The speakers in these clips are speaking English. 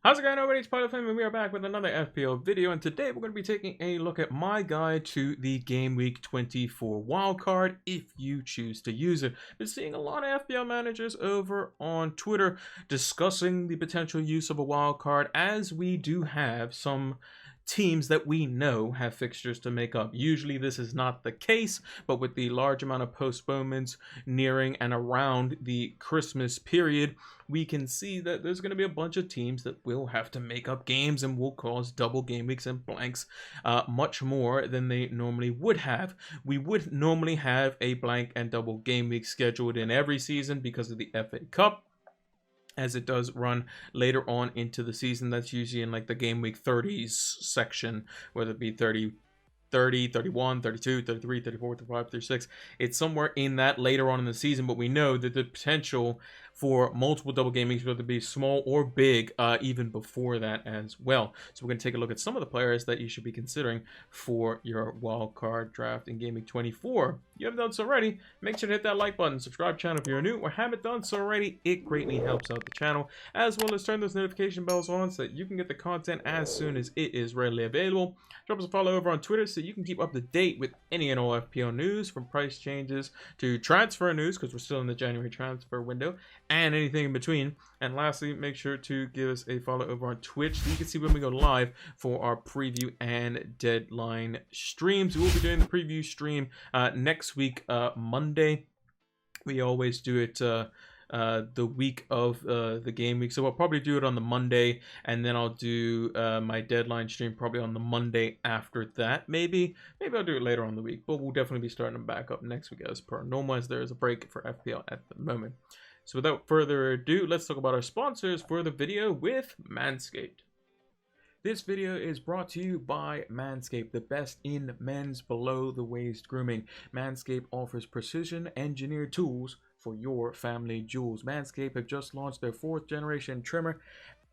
How's it going, everybody? It's Pilot Flame, and we are back with another FPL video. And today we're going to be taking a look at my guide to the Game Week 24 wildcard, if you choose to use it. Been seeing a lot of FPL managers over on Twitter discussing the potential use of a wildcard, as we do have some teams that we know have fixtures to make up. Usually this is not the case, but with the large amount of postponements nearing and around the Christmas period, we can see that there's going to be a bunch of teams that will have to make up games and will cause double game weeks and blanks much more than they normally would have. We would normally have a blank and double game week scheduled in every season because of the FA Cup, as it does run later on into the season. That's usually in like the game week 30s section, whether it be 30, 31, 32, 33, 34, 35, 36. It's somewhere in that later on in the season, but we know that the potential for multiple double game weeks, whether it be small or big, even before that as well. So we're going to take a look at some of the players that you should be considering for your wild card draft in Game Week 24. If you haven't done so already, make sure to hit that like button, subscribe channel if you're new, or haven't done so already. It greatly helps out the channel, as well as turn those notification bells on so that you can get the content as soon as it is readily available. Drop us a follow over on Twitter so you can keep up to date with any and all FPL news, from price changes to transfer news, because we're still in the January transfer window, and anything in between. And lastly, make sure to give us a follow over on Twitch so you can see when we go live for our preview and deadline streams. We will be doing the preview stream next week, Monday. We always do it the week of the game week, so I'll probably do it on the Monday, and then I'll do my deadline stream probably on the Monday after that. Maybe I'll do it later on in the week, but we'll definitely be starting them back up next week as per normal, as there is a break for FPL at the moment. So without further ado, let's talk about our sponsors for the video with Manscaped. This video is brought to you by Manscaped, the best in men's below-the-waist grooming. Manscaped offers precision-engineered tools for your family jewels. Manscaped have just launched their 4th generation trimmer,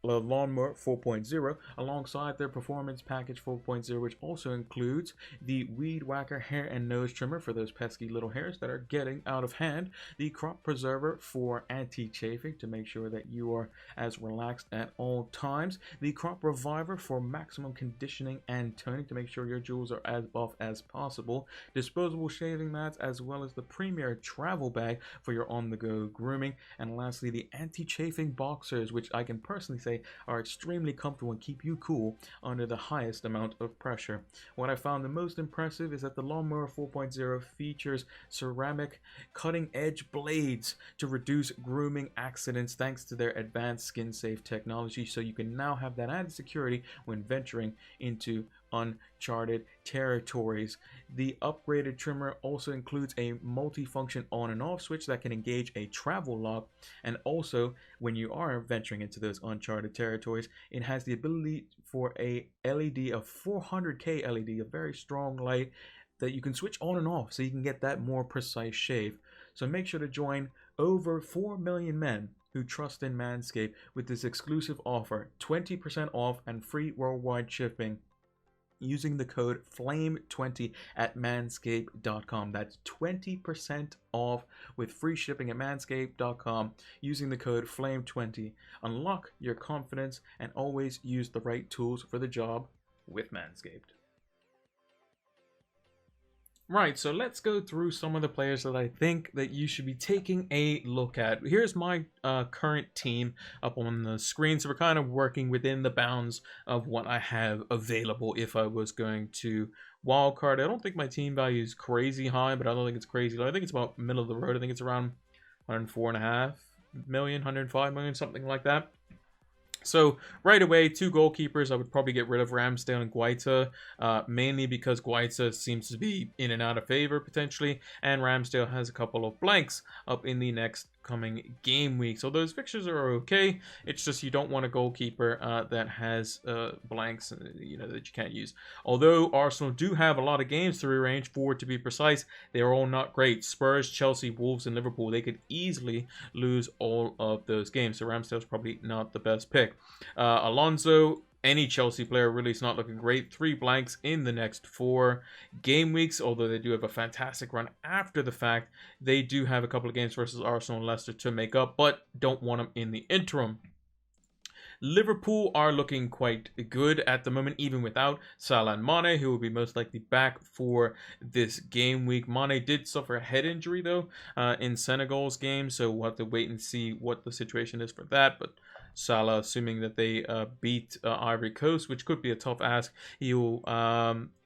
the Lawnmower 4.0, alongside their Performance Package 4.0, which also includes the Weed Whacker hair and nose trimmer for those pesky little hairs that are getting out of hand, the Crop Preserver for anti-chafing to make sure that you are as relaxed at all times, the Crop Reviver for maximum conditioning and toning to make sure your jewels are as buff as possible, disposable shaving mats, as well as the premier travel bag for your on-the-go grooming, and lastly the anti-chafing boxers, which I can personally say are extremely comfortable and keep you cool under the highest amount of pressure. What I found the most impressive is that the Lawnmower 4.0 features ceramic cutting-edge blades to reduce grooming accidents thanks to their advanced skin-safe technology, so you can now have that added security when venturing into uncharted territories. The upgraded trimmer also includes a multi-function on and off switch that can engage a travel lock, and also when you are venturing into those uncharted territories, it has the ability for a LED, a 400K LED, a very strong light that you can switch on and off so you can get that more precise shave. So make sure to join over 4 million men who trust in Manscaped with this exclusive offer: 20% off and free worldwide shipping using the code FLAME20 at manscaped.com. That's 20% off with free shipping at manscaped.com using the code FLAME20. Unlock your confidence and always use the right tools for the job with Manscaped. Right, so let's go through some of the players that I think that you should be taking a look at. Here's my current team up on the screen, so we're kind of working within the bounds of what I have available if I was going to wildcard. I don't think my team value is crazy high, but I don't think it's crazy low. I think it's about middle of the road. I think it's around 104.5 million, 105 million, something like that. So right away, 2 goalkeepers. I would probably get rid of Ramsdale and Guaita, mainly because Guaita seems to be in and out of favor potentially, and Ramsdale has a couple of blanks up in the next coming game week. So those fixtures are okay. It's just you don't want a goalkeeper that has blanks, that you can't use. Although Arsenal do have a lot of games to rearrange, 4 to be precise, they are all not great. Spurs, Chelsea, Wolves, and Liverpool. They could easily lose all of those games. So Ramsdale's probably not the best pick. Alonso, any Chelsea player really is not looking great. 3 blanks in the next 4 game weeks, although they do have a fantastic run after the fact. They do have a couple of games versus Arsenal and Leicester to make up, but don't want them in the interim. Liverpool are looking quite good at the moment, even without Salah and Mane, who will be most likely back for this game week. Mane did suffer a head injury, though, in Senegal's game, so we'll have to wait and see what the situation is for that. But Salah, assuming that they beat Ivory Coast, which could be a tough ask, he'll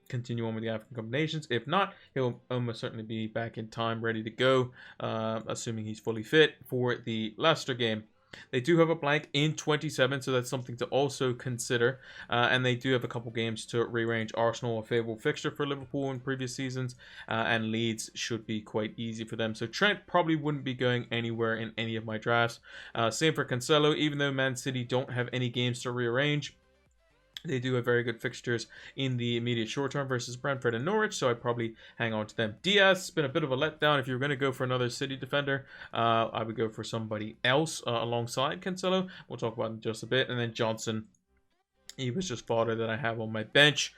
continue on with the African Cup of Nations. If not, he'll almost certainly be back in time, ready to go, assuming he's fully fit for the Leicester game. They do have a blank in 27, so that's something to also consider. And they do have a couple games to rearrange. Arsenal, a favourable fixture for Liverpool in previous seasons, and Leeds should be quite easy for them. So Trent probably wouldn't be going anywhere in any of my drafts. Same for Cancelo, even though Man City don't have any games to rearrange. They do have very good fixtures in the immediate short term versus Brentford and Norwich, so I'd probably hang on to them. Diaz has been a bit of a letdown. If you're going to go for another City defender, I would go for somebody else alongside Cancelo. We'll talk about it in just a bit. And then Johnson, he was just fodder that I have on my bench.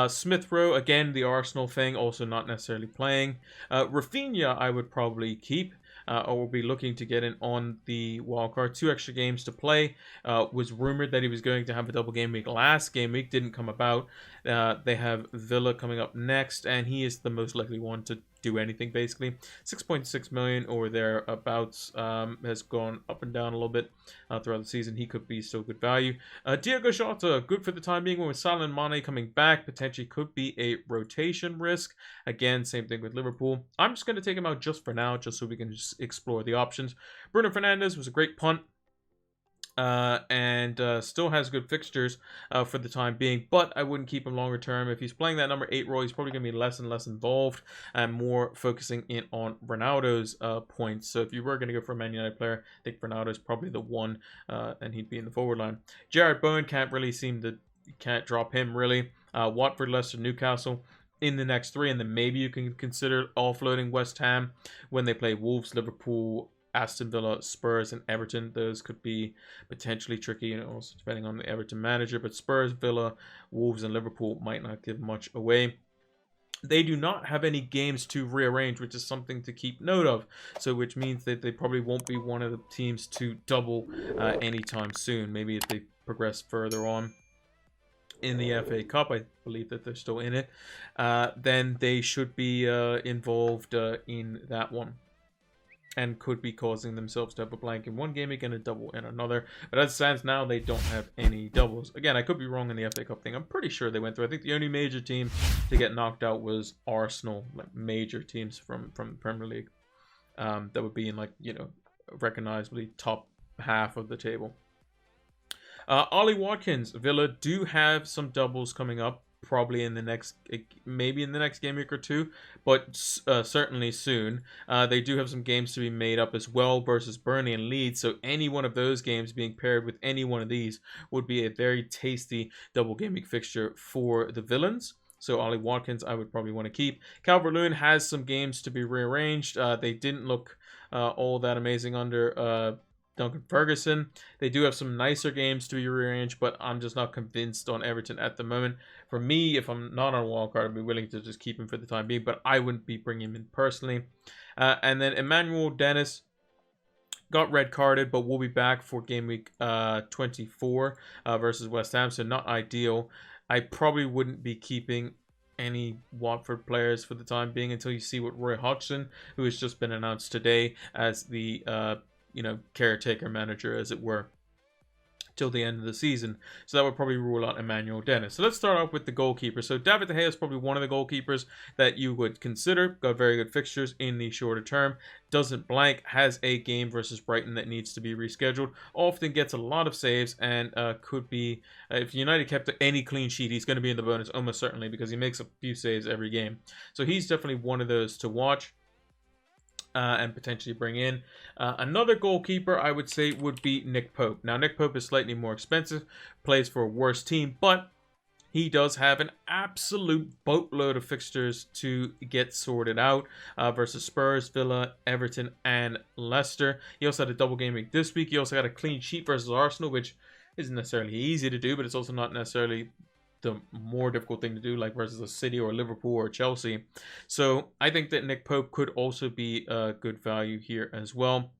Smith Rowe, again, the Arsenal thing, also not necessarily playing. Rafinha, I would probably keep. Or will be looking to get in on the wildcard. 2 extra games to play. Was rumored that he was going to have a double game week last game week. Didn't come about. They have Villa coming up next, and he is the most likely one to do anything, basically. 6.6 million or thereabouts, has gone up and down a little bit throughout the season. He could be still good value. Diogo Jota, good for the time being. With Salah and Mane coming back, potentially could be a rotation risk. Again, same thing with Liverpool. I'm just going to take him out just for now, just so we can just explore the options. Bruno Fernandes was a great punt. And still has good fixtures for the time being, but I wouldn't keep him longer term. If he's playing that number 8 role, he's probably going to be less and less involved and more focusing in on Ronaldo's points. So if you were going to go for a Man United player, I think Ronaldo's probably the one, and he'd be in the forward line. Jared Bowen can't drop him really. Watford, Leicester, Newcastle in the next 3, and then maybe you can consider offloading West Ham when they play Wolves, Liverpool, Aston Villa, Spurs, and Everton. Those could be potentially tricky, also depending on the Everton manager. But Spurs, Villa, Wolves, and Liverpool might not give much away. They do not have any games to rearrange, which is something to keep note of. So, which means that they probably won't be one of the teams to double anytime soon. Maybe if they progress further on in the FA Cup, I believe that they're still in it, then they should be involved in that one. And could be causing themselves to have a blank in one game week and a double in another. But as it stands now, they don't have any doubles. Again, I could be wrong in the FA Cup thing. I'm pretty sure they went through. I think the only major team to get knocked out was Arsenal. Like major teams from the Premier League. That would be in, like, you know, recognizably top half of the table. Ollie Watkins, Villa do have some doubles coming up. Probably in the next, maybe in the next game week or 2, but certainly soon. They do have some games to be made up as well versus Burnley and Leeds, so any one of those games being paired with any one of these would be a very tasty double game week fixture for the Villains. So Ollie Watkins, I would probably want to keep. Calvert-Lewin has some games to be rearranged. They didn't look all that amazing under Duncan Ferguson. They do have some nicer games to be rearranged, but I'm just not convinced on Everton at the moment. For me, if I'm not on a wildcard, I'd be willing to just keep him for the time being, but I wouldn't be bringing him in personally. And then Emmanuel Dennis got red carded, but will be back for game week 24 versus West Ham, so not ideal. I probably wouldn't be keeping any Watford players for the time being until you see what Roy Hodgson, who has just been announced today as the caretaker manager, as it were, till the end of the season. So that would probably rule out Emmanuel Dennis. So let's start off with the goalkeeper. So David De Gea is probably one of the goalkeepers that you would consider. Got very good fixtures in the shorter term. Doesn't blank. Has a game versus Brighton that needs to be rescheduled. Often gets a lot of saves and could be, if United kept any clean sheet, he's going to be in the bonus almost certainly because he makes a few saves every game. So he's definitely one of those to watch. And potentially bring in. Another goalkeeper I would say would be Nick Pope. Now, Nick Pope is slightly more expensive, plays for a worse team, but he does have an absolute boatload of fixtures to get sorted out versus Spurs, Villa, Everton, and Leicester. He also had a double game week this week. He also got a clean sheet versus Arsenal, which isn't necessarily easy to do, but it's also not necessarily the more difficult thing to do, like versus a City or Liverpool or Chelsea. So I think that Nick Pope could also be a good value here as well.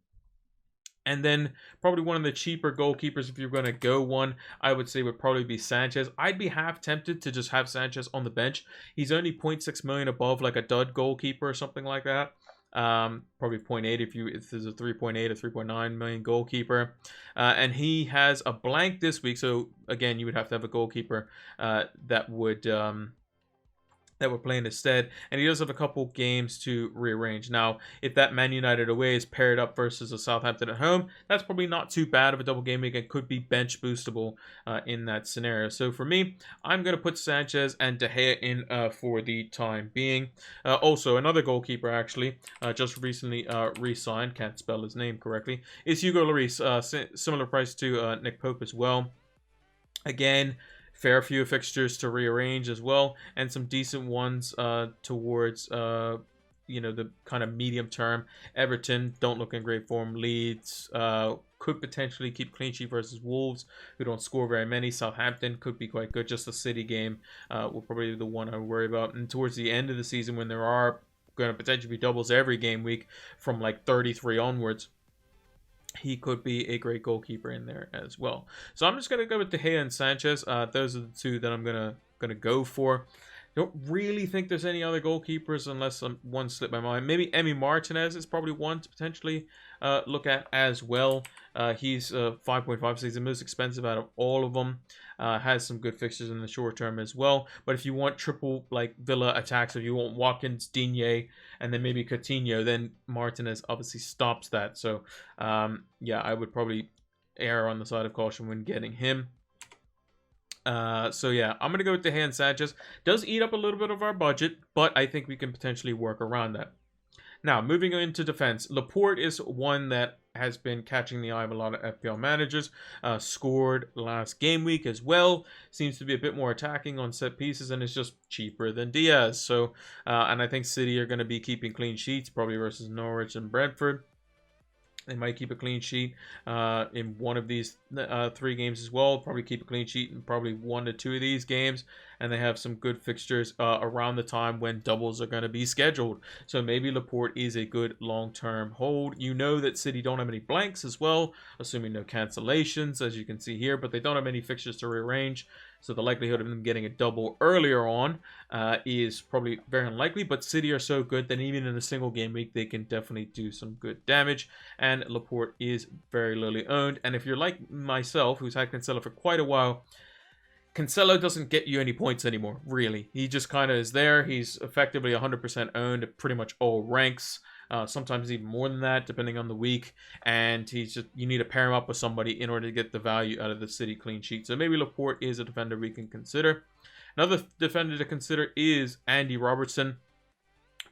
And then probably one of the cheaper goalkeepers, if you're going to go one, I would say would probably be Sanchez. I'd be half tempted to just have Sanchez on the bench. He's only 0.6 million above like a dud goalkeeper or something like that. Probably 0.8 if there's a 3.8 or 3.9 million goalkeeper. And he has a blank this week. So again, you would have to have a goalkeeper that would play instead, and he does have a couple games to rearrange. Now, if that Man United away is paired up versus a Southampton at home, that's probably not too bad of a double game week and could be bench boostable in that scenario. So for me, I'm going to put Sanchez and De Gea in for the time being. Also, another goalkeeper actually just recently re-signed, can't spell his name correctly, is Hugo Lloris, similar price to Nick Pope as well. Again, fair few fixtures to rearrange as well, and some decent ones towards the kind of medium term. Everton don't look in great form. Leeds could potentially keep clean sheet versus Wolves, who don't score very many. Southampton could be quite good. Just the City game will probably be the one I worry about. And towards the end of the season, when there are going to potentially be doubles every game week from like 33 onwards, he could be a great goalkeeper in there as well. So I'm just going to go with De Gea and Sanchez. Those are the two that I'm gonna go for. Don't really think there's any other goalkeepers unless one slipped my mind. Maybe Emi Martinez is probably one to potentially look at as well. He's 5.5, so he's the most expensive out of all of them. Has some good fixtures in the short term as well. But if you want triple like Villa attacks, if you want Watkins, Digne, and then maybe Coutinho, then Martinez obviously stops that. So yeah, I would probably err on the side of caution when getting him. So yeah, I'm going to go with De Gea and Sanchez. Does eat up a little bit of our budget, but I think we can potentially work around that. Now, moving into defense, Laporte is one that has been catching the eye of a lot of FPL managers. Scored last game week as well. Seems to be a bit more attacking on set pieces, and it's just cheaper than Diaz. So, and I think City are going to be keeping clean sheets, probably versus Norwich and Brentford. They might keep a clean sheet in one of these 3 games as well. Probably keep a clean sheet in probably 1 to 2 of these games. And they have some good fixtures around the time when doubles are going to be scheduled. So maybe Laporte is a good long-term hold. You know that City don't have any blanks as well, assuming no cancellations, as you can see here. But they don't have any fixtures to rearrange. So the likelihood of them getting a double earlier on is probably very unlikely. But City are so good that even in a single game week, they can definitely do some good damage. And Laporte is very lowly owned. And if you're like myself, who's had Cancelo for quite a while, Cancelo doesn't get you any points anymore, really. He just kind of is there. He's effectively 100% owned at pretty much all ranks. Sometimes even more than that, depending on the week. And he's just, you need to pair him up with somebody in order to get the value out of the City clean sheet. So maybe Laporte is a defender we can consider. Another defender to consider is Andy Robertson.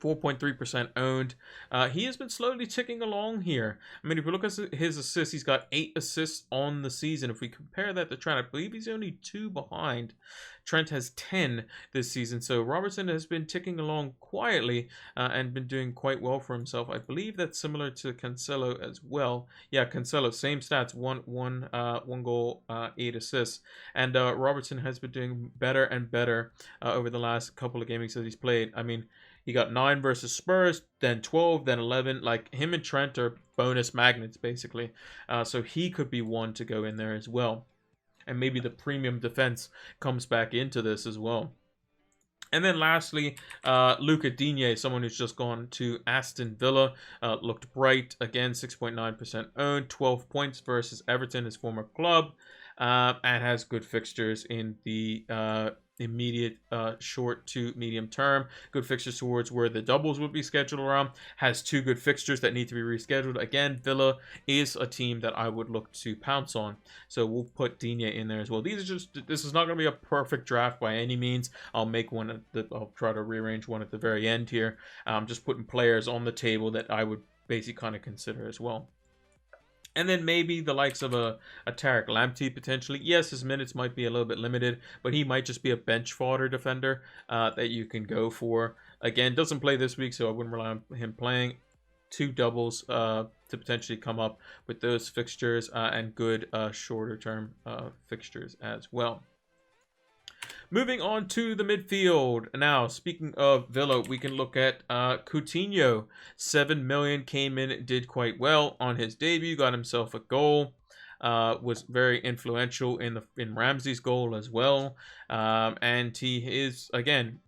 4.3% owned. He has been slowly ticking along here. I mean, if we look at his assists, he's got 8 assists on the season. If we compare that to Trent, I believe he's only 2 behind. Trent has 10 this season. So Robertson has been ticking along quietly and been doing quite well for himself. I believe that's similar to Cancelo as well. Yeah, Cancelo, same stats, one goal, 8 assists. And Robertson has been doing better and better over the last couple of game weeks that he's played. I mean, he got 9 versus Spurs, then 12, then 11. Like, him and Trent are bonus magnets, basically. So he could be one to go in there as well. And maybe the premium defense comes back into this as well. And then lastly, Luca Digne, someone who's just gone to Aston Villa. Looked bright. Again, 6.9% owned. 12 points versus Everton, his former club. And has good fixtures in the immediate short to medium term. Good fixtures towards where the doubles would be scheduled around. Has 2 good fixtures that need to be rescheduled. Again, Villa is a team that I would look to pounce on. So we'll put Digne in there as well. This is not going to be a perfect draft by any means. I'll make one I'll try to rearrange one at the very end here. Just putting players on the table that I would basically kind of consider as well. And then maybe the likes of a Tariq Lamptey potentially. Yes, his minutes might be a little bit limited, but he might just be a bench fodder defender that you can go for. Again, doesn't play this week, so I wouldn't rely on him playing. 2 doubles to potentially come up with those fixtures and good shorter term fixtures as well. Moving on to the midfield. Now, speaking of Villa, we can look at Coutinho. 7 million came in, did quite well on his debut, got himself a goal. Was very influential in Ramsey's goal as well. And he is, again,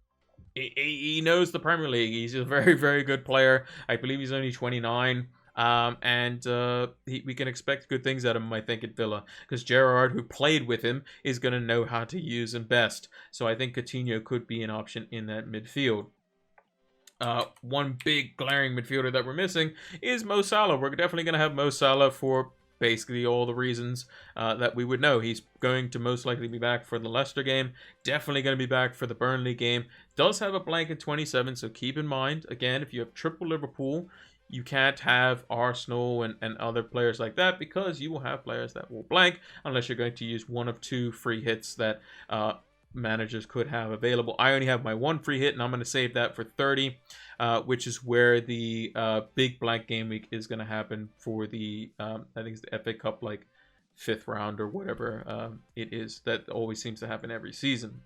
he knows the Premier League. He's a very, very good player. I believe he's only 29. We can expect good things out of him, I think, at Villa, because Gerrard, who played with him, is going to know how to use him best. So I think Coutinho could be an option in that midfield. One big glaring midfielder that we're missing is Mo Salah. We're definitely going to have Mo Salah for basically all the reasons that we would know. He's going to most likely be back for the Leicester game, definitely going to be back for the Burnley game. Does have a blank at 27, so keep in mind, again, if you have triple Liverpool, you can't have Arsenal and other players like that, because you will have players that will blank unless you're going to use one of two free hits that managers could have available. I only have my one free hit, and I'm going to save that for 30, which is where the big blank game week is going to happen for the, I think it's the FA Cup, like 5th round or whatever it is. That always seems to happen every season.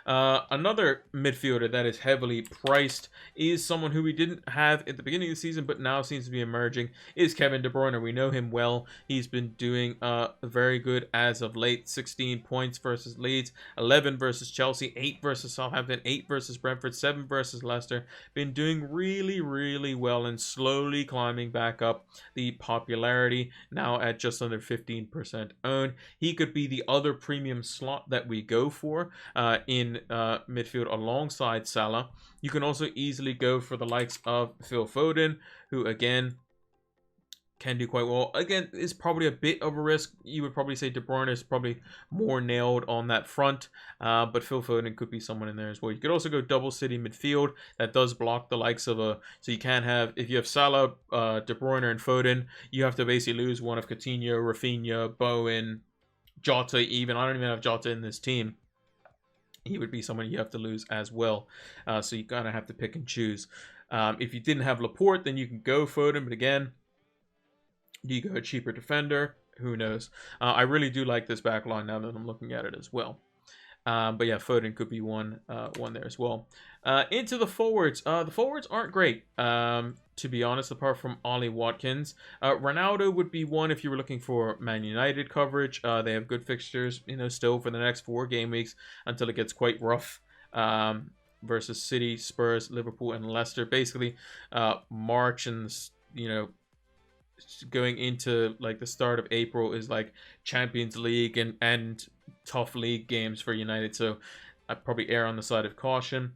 Another midfielder that is heavily priced is someone who we didn't have at the beginning of the season, but now seems to be emerging, is Kevin De Bruyne. We know him well. He's been doing very good as of late. 16 points versus Leeds, 11 versus Chelsea, 8 versus Southampton, 8 versus Brentford, 7 versus Leicester. Been doing really, really well and slowly climbing back up the popularity, now at just under 15% owned. He could be the other premium slot that we go for in midfield alongside Salah. You can also easily go for the likes of Phil Foden, who again can do quite well. Again, is probably a bit of a risk. You would probably say De Bruyne is probably more nailed on that front, but Phil Foden could be someone in there as well. You could also go double city midfield. That does block the likes of so you can't have, if you have Salah, De Bruyne, and Foden, you have to basically lose one of Coutinho, Rafinha, Bowen, Jota even. I don't even have Jota in this team. He would be someone you have to lose as well. So you kind of have to pick and choose. If you didn't have Laporte, then you can go Foden. But again, do you go a cheaper defender? Who knows? I really do like this back line now that I'm looking at it as well. But yeah, Foden could be one there as well. Into the forwards. The forwards aren't great, to be honest, apart from Ollie Watkins. Ronaldo would be one if you were looking for Man United coverage. They have good fixtures, still for the next 4 game weeks until it gets quite rough. Versus City, Spurs, Liverpool, and Leicester. Basically, March and going into like the start of April is like Champions League and tough league games for United, so I'd probably err on the side of caution.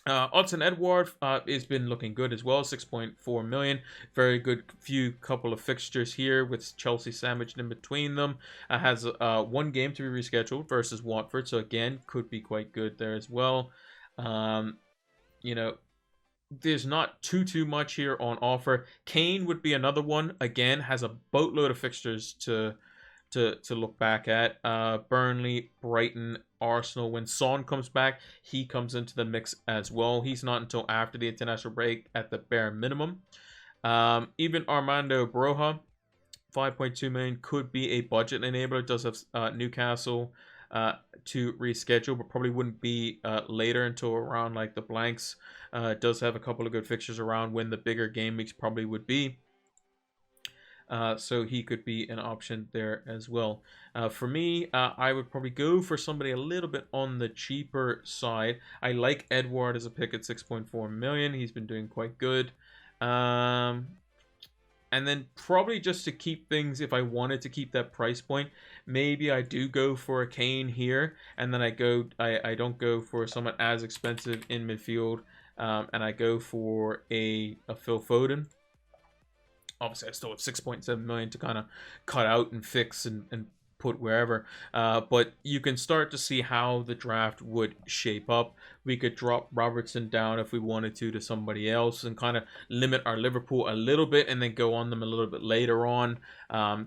Odsonne Edouard has been looking good as well, 6.4 million. Very good couple of fixtures here with Chelsea sandwiched in between them. Has one game to be rescheduled versus Watford, so again, could be quite good there as well. There's not too much here on offer. Kane would be another one. Again, has a boatload of fixtures to look back at. Burnley, Brighton, Arsenal. When Son comes back, he comes into the mix as well. He's not until after the international break at the bare minimum. Even Armando Broja, 5.2 million, could be a budget enabler. Does have Newcastle to reschedule, but probably wouldn't be later until around like the blanks. Does have a couple of good fixtures around when the bigger game weeks probably would be. So he could be an option there as well. For me, I would probably go for somebody a little bit on the cheaper side. I like Edouard as a pick at 6.4 million. He's been doing quite good. And then probably just to keep things, if I wanted to keep that price point, maybe I do go for a Kane here, and then I don't go for someone as expensive in midfield, and I go for a Phil Foden. Obviously, I still have 6.7 million to kind of cut out and fix and put wherever. But you can start to see how the draft would shape up. We could drop Robertson down if we wanted to somebody else and kind of limit our Liverpool a little bit and then go on them a little bit later on.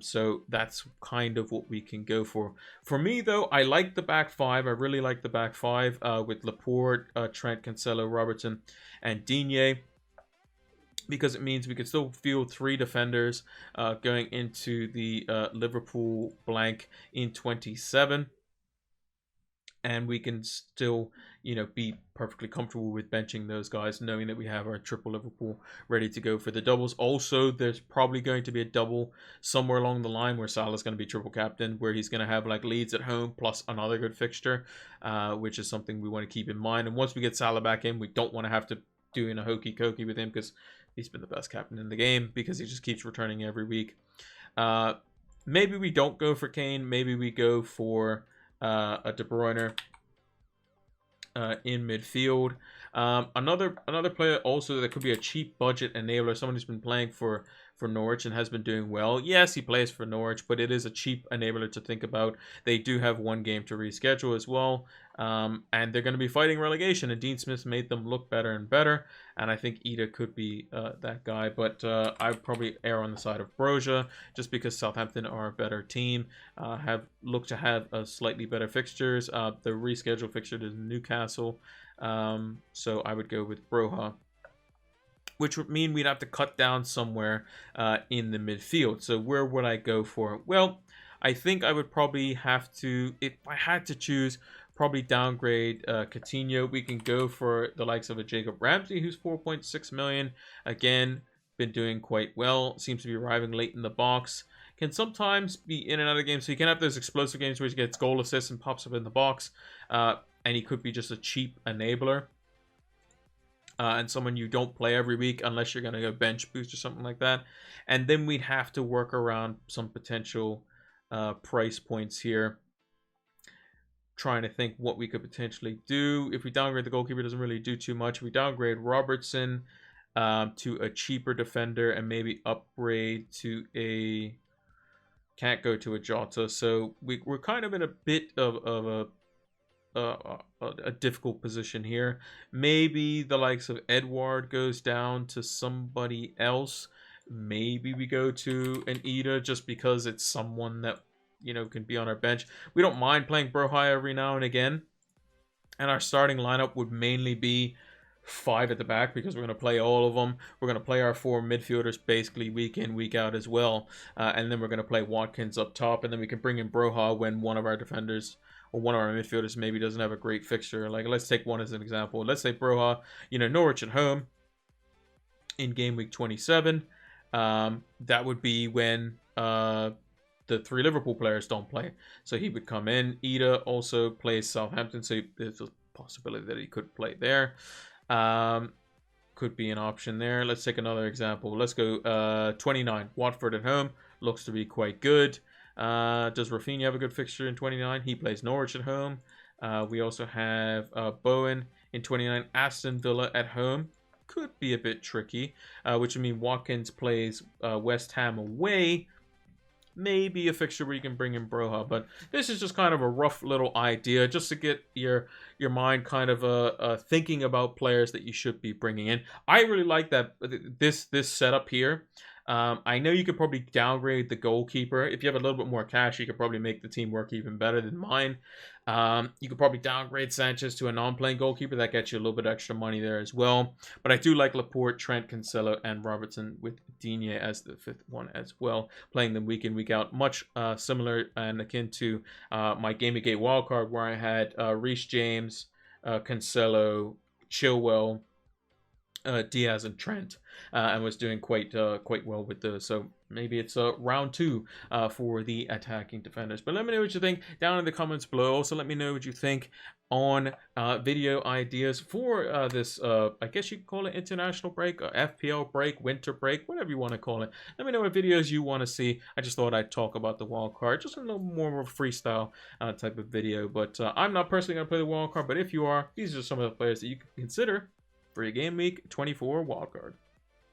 So that's kind of what we can go for. For me, though, I like the back 5. I really like the back 5 with Laporte, Trent, Cancelo, Robertson, and Digne, because it means we could still field 3 defenders going into the Liverpool blank in 27. and we can still, you know, be perfectly comfortable with benching those guys, knowing that we have our triple Liverpool ready to go for the doubles. Also, there's probably going to be a double somewhere along the line where Salah's going to be triple captain, where he's going to have like Leeds at home plus another good fixture, which is something we want to keep in mind. And once we get Salah back in, we don't want to have to do in a hokey cokey with him, because he's been the best captain in the game, because he just keeps returning every week. Maybe we don't go for Kane. Maybe we go for a De Bruyne in midfield. Another player also that could be a cheap budget enabler, someone who's been playing for Norwich and has been doing well. Yes, he plays for Norwich, but it is a cheap enabler to think about. They do have one game to reschedule as well, and they're going to be fighting relegation, and Dean Smith's made them look better and better, and I think Ida could be that guy, but I would probably err on the side of Broja, just because Southampton are a better team, have looked to have a slightly better fixtures. The rescheduled fixture is Newcastle, so I would go with Broja, which would mean we'd have to cut down somewhere in the midfield. So where would I go for? Well, I think I would probably have to, if I had to choose, probably downgrade Coutinho. We can go for the likes of a Jacob Ramsey, who's 4.6 million. Again, been doing quite well. Seems to be arriving late in the box. Can sometimes be in and out of games. So you can have those explosive games where he gets goal assists and pops up in the box. And he could be just a cheap enabler. And someone you don't play every week unless you're going to go bench boost or something like that. And then we'd have to work around some potential price points here. Trying to think what we could potentially do. If we downgrade the goalkeeper, it doesn't really do too much. If we downgrade Robertson to a cheaper defender and maybe upgrade to a... Can't go to a Jota. So we're kind of in a bit of a difficult position here. Maybe the likes of Edward goes down to somebody else. Maybe we go to an Ida just because it's someone that, you know, can be on our bench. We don't mind playing Broja every now and again. And our starting lineup would mainly be 5 at the back, because we're going to play all of them. We're going to play our 4 midfielders basically week in, week out as well. And then we're going to play Watkins up top. And then we can bring in Broja when one of our defenders or one of our midfielders maybe doesn't have a great fixture. Like, let's take one as an example. Let's say Broja, you know, Norwich at home in game week 27. That would be when the 3 Liverpool players don't play. So he would come in. Ida also plays Southampton, so there's a possibility that he could play there. Could be an option there. Let's take another example. Let's go 29. Watford at home. Looks to be quite good. Does Rafinha have a good fixture in 29? He plays Norwich at home. We also have Bowen in 29. Aston Villa at home. Could be a bit tricky, which would mean Watkins plays West Ham away. Maybe a fixture where you can bring in Broja, but this is just kind of a rough little idea, just to get your mind kind of thinking about players that you should be bringing in. I really like that this setup here. I know you could probably downgrade the goalkeeper. If you have a little bit more cash, you could probably make the team work even better than mine. You could probably downgrade Sanchez to a non-playing goalkeeper. That gets you a little bit extra money there as well. But I do like Laporte, Trent, Cancelo, and Robertson, with Digne as the 5th one as well. Playing them week in, week out. Much similar and akin to my Gameweek 8 wildcard, where I had Reece James, Cancelo, Chilwell, Diaz, and Trent, and was doing quite well with those. So maybe it's round 2 for the attacking defenders. But let me know what you think down in the comments below. Also, let me know what you think on video ideas for this, I guess you could call it international break, FPL break, winter break, whatever you want to call it. Let me know what videos you want to see. I just thought I'd talk about the wild card, just a little more of a freestyle type of video. But I'm not personally going to play the wild card, but if you are, these are some of the players that you could consider for your Game Week 24 wildcard.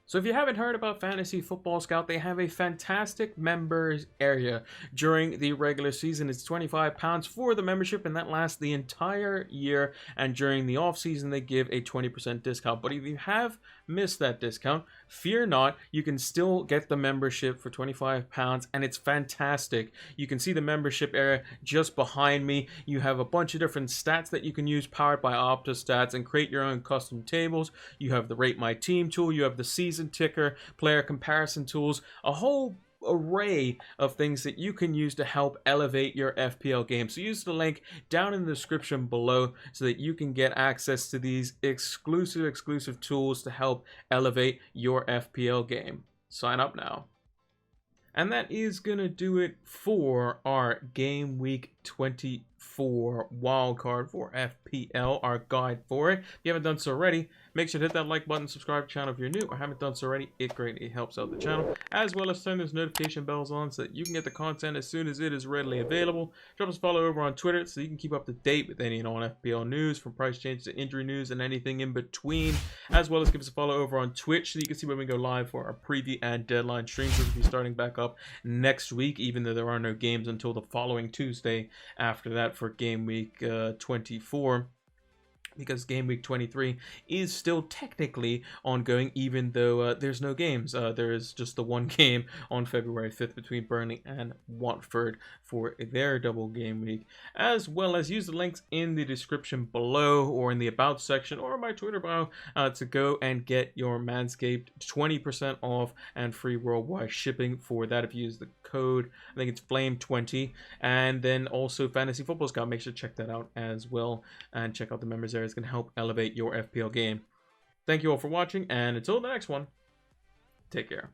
So if you haven't heard about Fantasy Football Scout, they have a fantastic members area during the regular season. It's £25 for the membership, and that lasts the entire year. And during the off season, they give a 20% discount. But if you have missed that discount, fear not, you can still get the membership for £25, and it's fantastic. You can see the membership area just behind me. You have a bunch of different stats that you can use, powered by Opta stats, and create your own custom tables. You have the Rate My Team tool, you have the season ticker, player comparison tools, a whole array of things that you can use to help elevate your FPL game. So use the link down in the description below so that you can get access to these exclusive tools to help elevate your FPL game. Sign up now. And that is going to do it for our Game Week 24 wildcard for FPL, our guide for it. If you haven't done so already, make sure to hit that like button, subscribe to the channel if you're new or haven't done so already. It greatly helps out the channel, as well as turn those notification bells on so that you can get the content as soon as it is readily available. Drop us a follow over on Twitter so you can keep up to date with any and all FPL news, from price change to injury news and anything in between, as well as give us a follow over on Twitch so you can see when we go live for our preview and deadline streams, which will be starting back up next week, even though there are no games until the following Tuesday after that for Game Week 24. Because Game Week 23 is still technically ongoing, even though there's no games. There is just the one game on February 5th between Burnley and Watford for their double game week. As well as use the links in the description below or in the About section or my Twitter bio to go and get your Manscaped 20% off and free worldwide shipping for that if you use the code. I think it's Flame20. And then also Fantasy Football Scout. Make sure to check that out as well and check out the members area. It's going to help elevate your FPL game. Thank you all for watching, and until the next one, take care.